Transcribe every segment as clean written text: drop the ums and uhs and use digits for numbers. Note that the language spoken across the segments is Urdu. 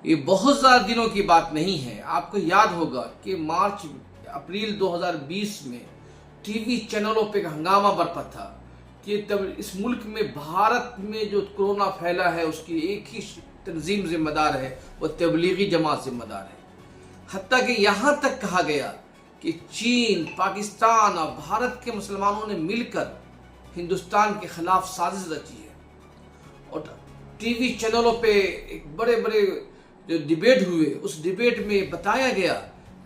یہ بہت زیادہ دنوں کی بات نہیں ہے. آپ کو یاد ہوگا کہ مارچ اپریل 2020 میں ٹی وی چینلوں پہ ہنگامہ برپا تھا کہ اس ملک میں بھارت میں جو کورونا پھیلا ہے اس کی ایک ہی تنظیم ذمہ دار ہے، وہ تبلیغی جماعت ذمہ دار ہے. حتیٰ کہ یہاں تک کہا گیا کہ چین، پاکستان اور بھارت کے مسلمانوں نے مل کر ہندوستان کے خلاف سازش رچی ہے. اور ٹی وی چینلوں پہ ایک بڑے بڑے جو ڈیبیٹ ہوئے، اس ڈیبیٹ میں بتایا گیا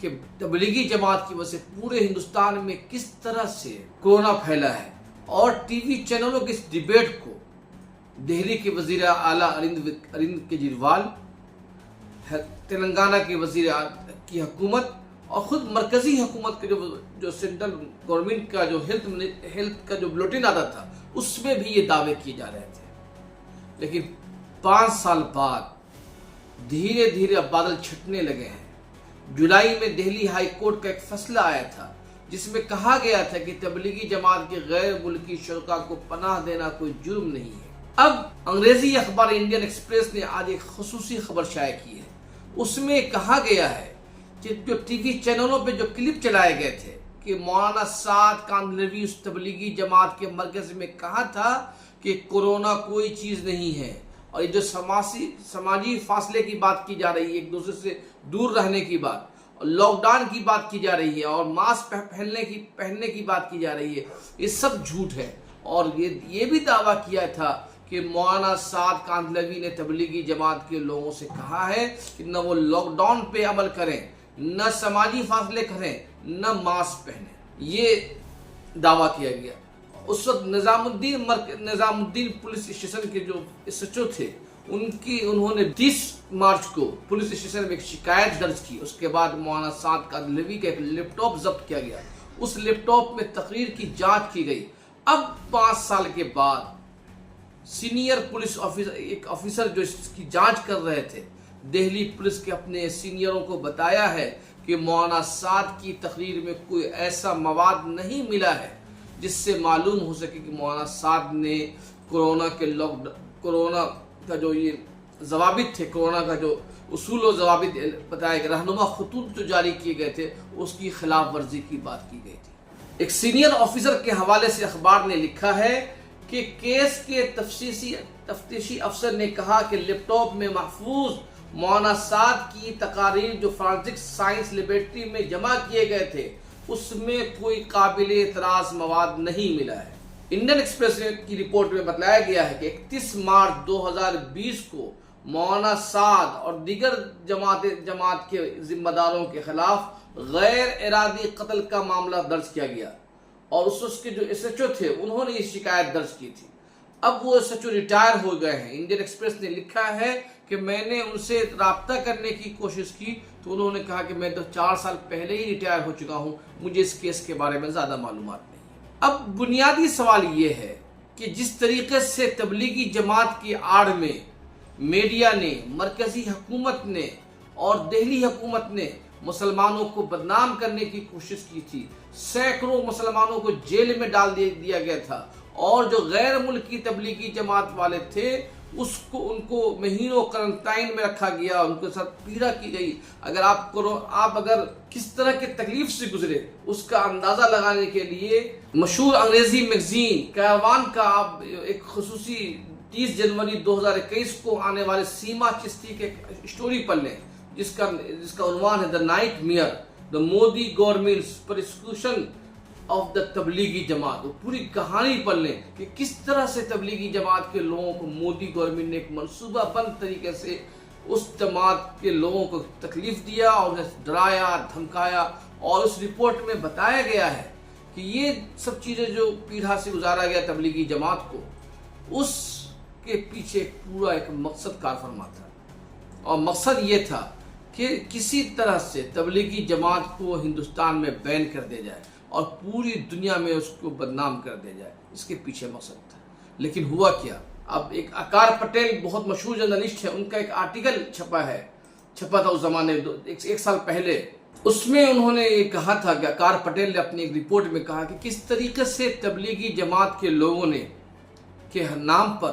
کہ تبلیغی جماعت کی وجہ سے پورے ہندوستان میں کس طرح سے کورونا پھیلا ہے. اور ٹی وی چینلوں کے اس ڈیبیٹ کو دہلی کے وزیر اعلیٰ اروند کیجریوال، تلنگانہ کے وزیر کی حکومت اور خود مرکزی حکومت کے جو سینٹرل گورنمنٹ کا جو ہیلتھ کا جو بلیٹن آتا تھا اس میں بھی یہ دعوے کیے جا رہے تھے. لیکن 5 سال بعد دھیرے دھیرے اب بادل چھٹنے لگے ہیں. جولائی میں دہلی ہائی کورٹ کا ایک فیصلہ آیا تھا جس میں کہا گیا تھا کہ تبلیغی جماعت کے غیر ملکی شرکاء کو پناہ دینا کوئی جرم نہیں ہے. اب انگریزی اخبار انڈین ایکسپریس نے آج ایک خصوصی خبر شائع کی ہے. اس میں کہا گیا ہے کہ جو ٹی وی چینلوں پہ جو کلپ چلائے گئے تھے کہ مولانا سعد کاندھلوی اس تبلیغی جماعت کے مرکز میں کہا تھا کہ کورونا کوئی چیز نہیں ہے، اور یہ جو سماجی فاصلے کی بات کی جا رہی ہے، ایک دوسرے سے دور رہنے کی بات، اور لاک ڈاؤن کی بات کی جا رہی ہے، اور ماسک پہننے کی بات کی جا رہی ہے، یہ سب جھوٹ ہے. اور یہ بھی دعویٰ کیا تھا کہ مولانا سعد کاندھلوی نے تبلیغی جماعت کے لوگوں سے کہا ہے کہ نہ وہ لاک ڈاؤن پہ عمل کریں، نہ سماجی فاصلے کریں، نہ ماسک پہنیں. یہ دعویٰ کیا گیا. اس وقت نظام الدین پولیس اسٹیشن کے جو ایس ایچ او تھے، انہوں نے 30 مارچ کو پولیس اسٹیشن میں ایک شکایت درج کی. اس کے بعد مولانا سعد کاندھلوی کا ایک لیپ ٹاپ ضبط کیا گیا. اس لیپ ٹاپ میں تقریر کی جانچ کی گئی. اب 5 سال کے بعد سینئر پولیس آفیسر جو اس کی جانچ کر رہے تھے، دہلی پولیس کے اپنے سینئروں کو بتایا ہے کہ مولانا سعد کی تقریر میں کوئی ایسا مواد نہیں ملا ہے جس سے معلوم ہو سکے کہ مولانا سعد نے کورونا کا جو یہ ضوابط تھے، کورونا کا جو اصول و ضوابط بتائے گئے، رہنما خطوط جو جاری کیے گئے تھے، اس کی خلاف ورزی کی بات کی گئی تھی. ایک سینئر آفیسر کے حوالے سے اخبار نے لکھا ہے کہ کیس کے تفتیشی افسر نے کہا کہ لیپ ٹاپ میں محفوظ مولانا سعد کی تقاریر جو فورینسک سائنس لیبارٹری میں جمع کیے گئے تھے اس میں کوئی قابل اعتراض مواد نہیں ملا ہے. انڈین ایکسپریس کی رپورٹ میں بتلایا گیا ہے کہ 31 مارچ 2020 کو مولانا سعد اور دیگر جماعت کے ذمہ داروں کے خلاف غیر ارادی قتل کا معاملہ درج کیا گیا، اور اس کے جو ایس ایچ او تھے انہوں نے یہ شکایت درج کی تھی. اب وہ ایس ایچ او ریٹائر ہو گئے ہیں. انڈین ایکسپریس نے لکھا ہے کہ میں نے ان سے رابطہ کرنے کی کوشش کی تو انہوں نے کہا کہ میں تو 4 سال پہلے ہی ریٹائر ہو چکا ہوں، مجھے اس کیس کے بارے میں زیادہ معلومات نہیں. اب بنیادی سوال یہ ہے کہ جس طریقے سے تبلیغی جماعت کی آڑ میں میڈیا نے، مرکزی حکومت نے اور دہلی حکومت نے مسلمانوں کو بدنام کرنے کی کوشش کی تھی، سینکڑوں مسلمانوں کو جیل میں ڈال دیا گیا تھا، اور جو غیر ملکی تبلیغی جماعت والے تھے ان کو مہینوں کرنٹائن میں رکھا گیا، ان کے ساتھ پیڑا کی گئی. اگر آپ کس طرح کے تکلیف سے گزرے اس کا اندازہ لگانے کے لیے مشہور انگریزی میگزین کیروان کا آپ ایک خصوصی 30 جنوری 2021 کو آنے والے سیما چشتی کے اسٹوری پڑھ لیں جس کا عنوان ہے the nightmare, the Modi government's persecution of the Tablighi Jamaat. وہ پوری کہانی پڑھ لیں کہ کس طرح سے تبلیغی جماعت کے لوگوں کو مودی گورنمنٹ نے ایک منصوبہ بند طریقے سے اس جماعت کے لوگوں کو تکلیف دیا اور انہیں ڈرایا، دھمکایا. اور اس رپورٹ میں بتایا گیا ہے کہ یہ سب چیزیں جو پیڑھا سے گزارا گیا تبلیغی جماعت کو، اس کے پیچھے پورا ایک مقصد کار فرما تھا، اور مقصد یہ تھا کہ کسی طرح سے تبلیغی جماعت کو ہندوستان میں بین کر دیا جائے اور پوری دنیا میں اس کو بدنام کر دیا جائے. اس کے پیچھے مقصد تھا. لیکن ہوا کیا؟ اب ایک آکار پٹیل بہت مشہور جرنلسٹ ہے، ان کا ایک آرٹیکل چھپا تھا اس زمانے 1 سال پہلے. اس میں انہوں نے یہ کہا تھا کہ آکار پٹیل نے اپنی ایک رپورٹ میں کہا کہ کس طریقے سے تبلیغی جماعت کے لوگوں نے کے نام پر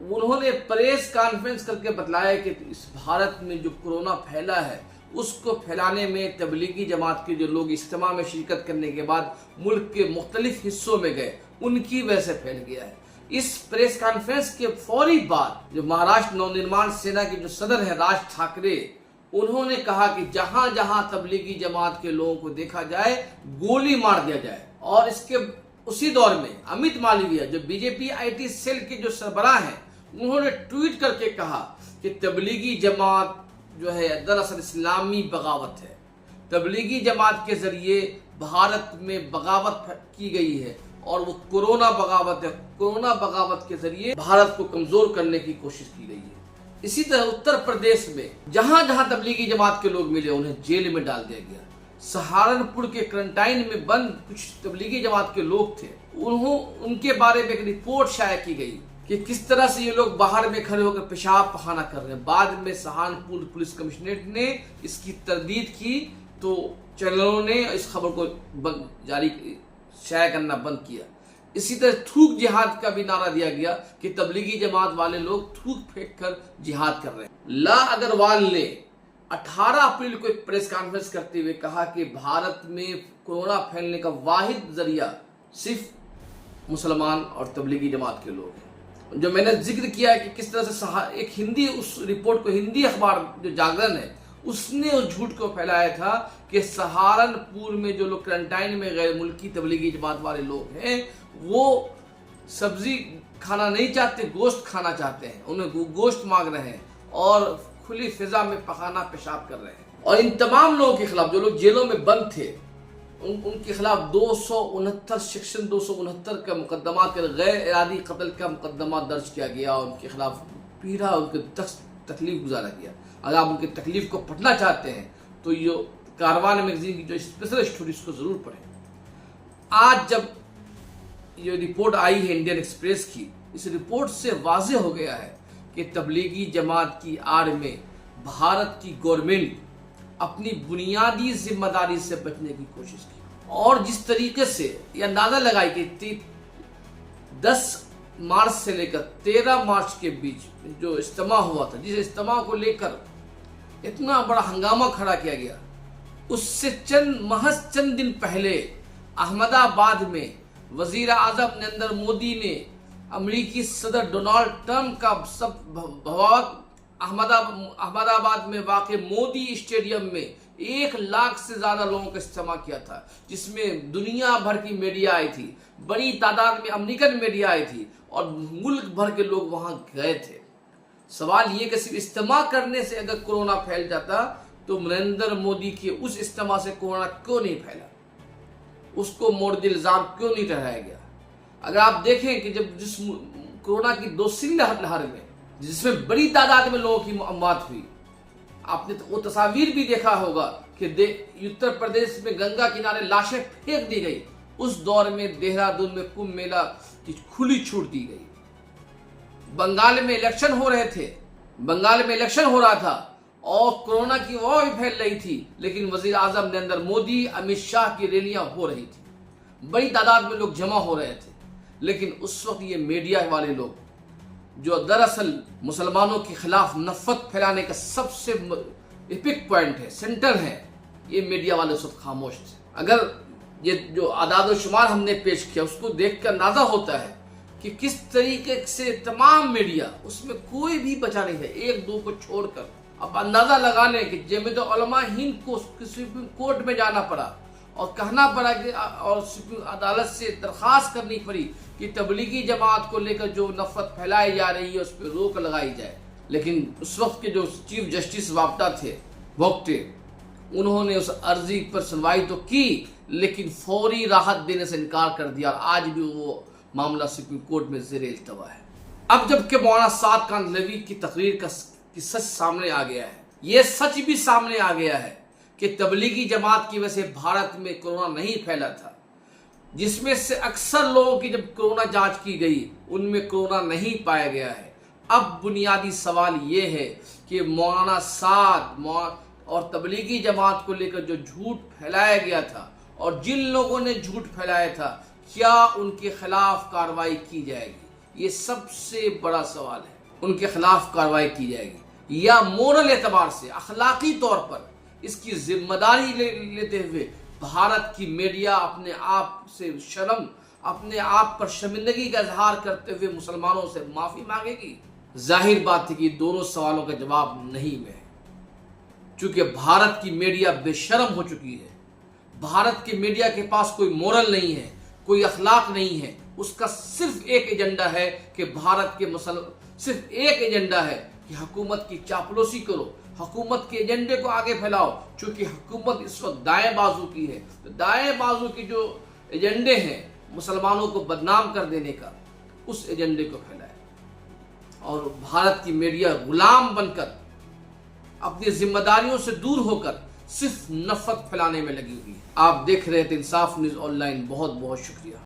انہوں نے پریس کانفرنس کر کے بتلایا کہ اس بھارت میں جو کورونا پھیلا ہے اس کو پھیلانے میں تبلیغی جماعت کے جو لوگ اجتماع میں شرکت کرنے کے بعد ملک کے مختلف حصوں میں گئے ان کی وجہ سے پھیل گیا ہے۔ اس پریس کانفرنس کے فوری بعد جو مہاراشٹر نونرمان سینا کے جو صدر ہیں راج ٹھاکرے، انہوں نے کہا کہ جہاں جہاں تبلیغی جماعت کے لوگوں کو دیکھا جائے گولی مار دیا جائے۔ اور اس کے اسی دور میں امت مالویہ جو BJP IT cell کے جو سربراہ ہیں، انہوں نے ٹویٹ کر کے کہا کہ تبلیغی جماعت جو ہے دراصل اسلامی بغاوت ہے۔ تبلیغی جماعت کے ذریعے بھارت میں بغاوت کی گئی ہے اور وہ کورونا بغاوت ہے۔ کورونا بغاوت کے ذریعے بھارت کو کمزور کرنے کی کوشش کی گئی ہے۔ اسی طرح اتر پردیش میں جہاں جہاں تبلیغی جماعت کے لوگ ملے انہیں جیل میں ڈال دیا گیا۔ سہارنپور کے کرنٹائن میں بند کچھ تبلیغی جماعت کے لوگ تھے، ان کے بارے میں ایک رپورٹ شائع کی گئی کہ کس طرح سے یہ لوگ باہر میں کھڑے ہو کر پیشاب پخانہ کر رہے ہیں۔ بعد میں سہارنپور پولیس کمشنریٹ نے اس کی تردید کی تو چینلوں نے اس خبر کو شائع کرنا بند کیا۔ اسی طرح تھوک جہاد کا بھی نعرہ دیا گیا کہ تبلیغی جماعت والے لوگ تھوک پھینک کر جہاد کر رہے ہیں۔ لا اگروال نے 18 اپریل کو ایک پریس کانفرنس کرتے ہوئے کہا کہ بھارت میں کورونا پھیلنے کا واحد ذریعہ صرف مسلمان اور تبلیغی جماعت کے لوگ ہیں۔ جو میں نے ذکر کیا ہے کہ کس طرح سے ایک ہندی اس رپورٹ کو ہندی اخبار جو جاگرن ہے اس نے اس جھوٹ کو پھیلایا تھا کہ سہارنپور میں جو لوگ کرنٹائن میں غیر ملکی تبلیغی جماعت والے لوگ ہیں وہ سبزی کھانا نہیں چاہتے، گوشت کھانا چاہتے ہیں، انہیں گوشت مانگ رہے ہیں اور کھلی فضا میں پخانہ پیشاب کر رہے ہیں۔ اور ان تمام لوگوں کے خلاف جو لوگ جیلوں میں بند تھے ان کے خلاف 269 سیکشن 269 کا مقدمہ کر غیر ارادی قتل کا مقدمہ درج کیا گیا اور ان کے خلاف پیڑا ان کے تکلیف گزارا گیا۔ اگر آپ ان کی تکلیف کو پڑھنا چاہتے ہیں تو یہ کاروان میگزین کی جو اسپیشل اسٹوری اس کو ضرور پڑھیں۔ آج جب یہ رپورٹ آئی ہے انڈین ایکسپریس کی، اس رپورٹ سے واضح ہو گیا ہے کہ تبلیغی جماعت کی آڑ میں بھارت کی گورنمنٹ اپنی بنیادی ذمہ داری سے بچنے کی کوشش کی اور جس طریقے سے یہ اندازہ لگائی کہ 10 مارچ سے لے کر 13 مارچ کے بیچ جو اجتماع ہوا تھا، جس اجتماع کو لے کر اتنا بڑا ہنگامہ کھڑا کیا گیا، اس سے محض چند دن پہلے احمد آباد میں وزیر اعظم نریندر مودی نے امریکی صدر ڈونالڈ ٹرمپ کا احمد آباد میں واقع مودی اسٹیڈیم میں 1 لاکھ سے زیادہ لوگوں کا اجتماع کیا تھا، جس میں دنیا بھر کی میڈیا آئی تھی، بڑی تعداد میں امریکن میڈیا آئی تھی اور ملک بھر کے لوگ وہاں گئے تھے۔ سوال یہ کہ صرف اجتماع کرنے سے اگر کورونا پھیل جاتا تو نریندر مودی کے اس اجتماع سے کورونا کیوں نہیں پھیلا، اس کو مورد الزام کیوں نہیں ٹھہرایا گیا؟ اگر آپ دیکھیں کہ جب جس کورونا کی دوسری لہر میں جس میں بڑی تعداد میں لوگوں کی اموات ہوئی، آپ نے وہ تصاویر بھی دیکھا ہوگا کہ اتر پردیش میں گنگا کنارے لاشیں پھینک دی گئی، اس دور میں دہرادون میں کمبھ میلہ کی کھلی چھوٹ دی گئی۔ بنگال میں الیکشن ہو رہے تھے، بنگال میں الیکشن ہو رہا تھا اور کورونا کی وبا بھی پھیل رہی تھی، لیکن وزیر اعظم نریندر مودی، امت شاہ کی ریلیاں ہو رہی تھی، بڑی تعداد میں لوگ جمع ہو رہے تھے، لیکن اس وقت یہ میڈیا والے لوگ جو دراصل مسلمانوں کے خلاف نفرت پھیلانے کا سب سے ایپک پوائنٹ ہے، سینٹر ہے، یہ میڈیا والے اس وقت خاموش تھے۔ اگر یہ جو اعداد و شمار ہم نے پیش کیا اس کو دیکھ کر اندازہ ہوتا ہے کہ کس طریقے سے تمام میڈیا، اس میں کوئی بھی بچا نہیں ہے، 1-2 کو چھوڑ کر۔ اب اندازہ لگا لیں کہ جمعیت علماء ہند کو سپریم کورٹ میں جانا پڑا اور کہنا پڑا کہ اور عدالت سے درخواست کرنی پڑی کہ تبلیغی جماعت کو لے کر جو نفرت پھیلائی جا رہی ہے اس پہ روک لگائی جائے، لیکن اس وقت کے جو چیف جسٹس وابٹا تھے بوگٹے، انہوں نے اس عرضی پر سنوائی تو کی لیکن فوری راحت دینے سے انکار کر دیا اور آج بھی وہ معاملہ سپریم کورٹ میں زیر التوا ہے۔ اب جب کہ مولانا سعد کاندھلوی کی تقریر کا سچ سامنے آ گیا ہے، یہ سچ بھی سامنے آ گیا ہے کہ تبلیغی جماعت کی وجہ سے بھارت میں کورونا نہیں پھیلا تھا، جس میں سے اکثر لوگوں کی جب کورونا جانچ کی گئی ان میں کورونا نہیں پایا گیا ہے۔ اب بنیادی سوال یہ ہے کہ مولانا سعد اور تبلیغی جماعت کو لے کر جو جھوٹ پھیلایا گیا تھا اور جن لوگوں نے جھوٹ پھیلایا تھا، کیا ان کے خلاف کارروائی کی جائے گی؟ یہ سب سے بڑا سوال ہے. ان کے خلاف کارروائی کی جائے گی یا مورل اعتبار سے اخلاقی طور پر اس کی ذمہ داری لیتے ہوئے بھارت کی میڈیا اپنے آپ سے شرم، اپنے آپ پر شرمندگی کا اظہار کرتے ہوئے مسلمانوں سے معافی مانگے گی؟ ظاہر بات ہے کہ دونوں سوالوں کا جواب نہیں ہے، چونکہ بھارت کی میڈیا بے شرم ہو چکی ہے. بھارت کی میڈیا کے پاس کوئی مورل نہیں ہے، کوئی اخلاق نہیں ہے. اس کا صرف ایک ایجنڈا ہے کہ بھارت کے صرف ایک ایجنڈا ہے کہ حکومت کی چاپلوسی کرو، حکومت کے ایجنڈے کو آگے پھیلاؤ. چونکہ حکومت اس وقت دائیں بازو کی ہے، تو دائیں بازو کی جو ایجنڈے ہیں مسلمانوں کو بدنام کر دینے کا، اس ایجنڈے کو پھیلائے. اور بھارت کی میڈیا غلام بن کر اپنی ذمہ داریوں سے دور ہو کر صرف نفرت پھیلانے میں لگی ہوئی ہے. آپ دیکھ رہے تھے انصاف نیوز آن لائن. بہت بہت شکریہ.